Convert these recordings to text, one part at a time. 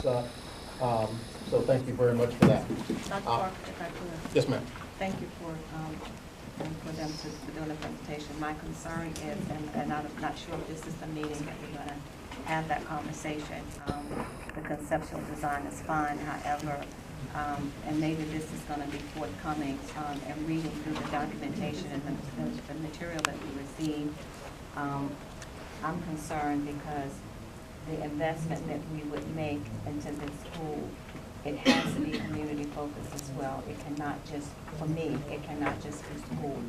So thank you very much for that. Dr. Parker, if I could. Yes, ma'am. Thank you for them for doing the presentation. My concern is, and I'm not sure if this is the meeting that we're going to have that conversation. The conceptual design is fine, however, and maybe this is going to be forthcoming, and reading through the documentation and the material that we received. I'm concerned because the investment that we would make into this school, it has to be community focused as well. It cannot just, for me, it cannot just be school.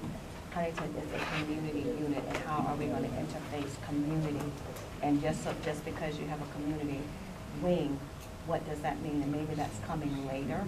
Huntington is a community unit, and how are we going to interface community? And just because you have a community wing, what does that mean? And maybe that's coming later,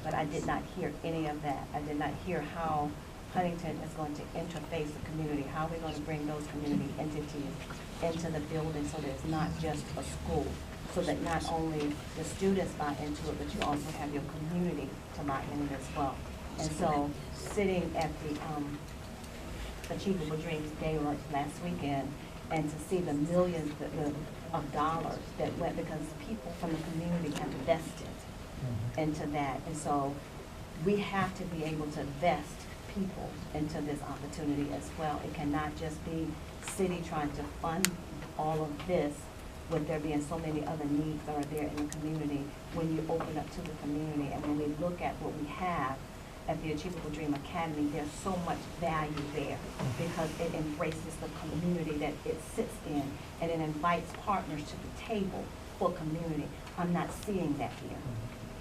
but I did not hear any of that. I did not hear how Huntington is going to interface the community. How are we going to bring those community entities into the building so that it's not just a school? So that not only the students buy into it, but you also have your community to buy in it as well. And so, sitting at the Achievable Dreams Day last weekend, and to see the millions of dollars that went, because people from the community have invested into that. And so, we have to be able to invest people into this opportunity as well. It cannot just be city trying to fund all of this, with there being so many other needs that are there in the community. When you open up to the community, and when we look at what we have at the Achievable Dream Academy, there's so much value there because it embraces the community that it sits in, and it invites partners to the table for community. I'm not seeing that here.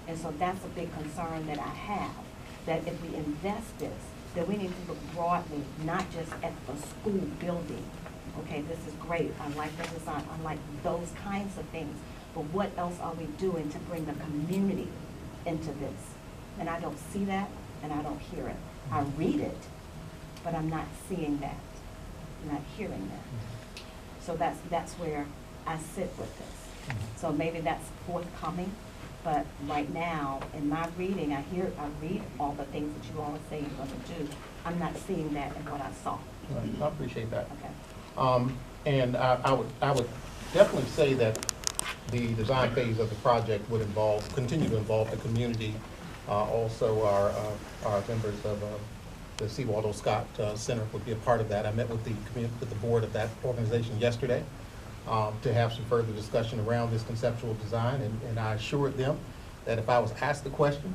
And so that's a big concern that I have, that if we invest this, that we need to look broadly, not just at the school building. Okay, this is great, I like the design, I like those kinds of things, but what else are we doing to bring the community into this? And I don't see that, and I don't hear it. I read it, but I'm not seeing that, I'm not hearing that. So that's where I sit with this. So maybe that's forthcoming, but right now, in my reading, I read all the things that you all say you're going to do. I'm not seeing that in what I saw. Right. I appreciate that. Okay. And I would definitely say that the design phase of the project would continue to involve the community, also our members of the C. Waldo Scott Center would be a part of that. I met with the board of that organization yesterday to have some further discussion around this conceptual design, and I assured them that if I was asked the question,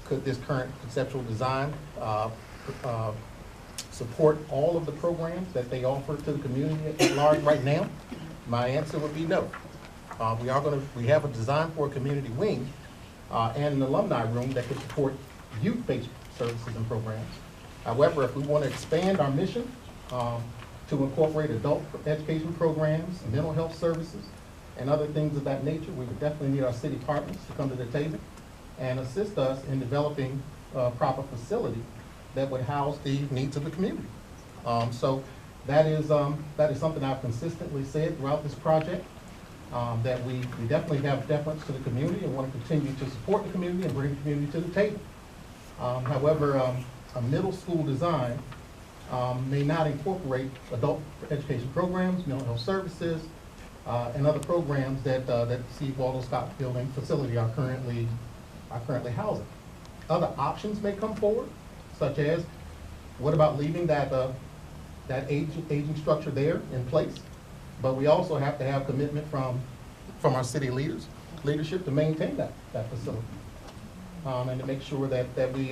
could this current conceptual design support all of the programs that they offer to the community at large right now, my answer would be no. We have a design for a community wing and an alumni room that could support youth-based services and programs. However, if we want to expand our mission to incorporate adult education programs, mental health services, and other things of that nature, we would definitely need our city partners to come to the table and assist us in developing a proper facility that would house the needs of the community. So that is something I've consistently said throughout this project, that we definitely have deference to the community and want to continue to support the community and bring the community to the table. However, a middle school design may not incorporate adult education programs, mental health services, and other programs that C. Waldo Scott Building facility are currently housing. Other options may come forward, such as, what about leaving that aging structure there in place? But we also have to have commitment from our city leadership to maintain that facility, and to make sure that we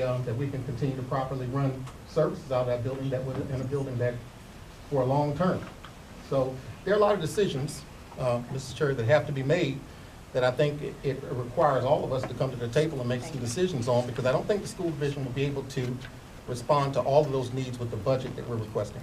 can continue to properly run services out of that building in a building that for a long term. So there are a lot of decisions, Mrs. Chair, that have to be made that I think it requires all of us to come to the table and make some decisions on, because I don't think the school division will be able to respond to all of those needs with the budget that we're requesting.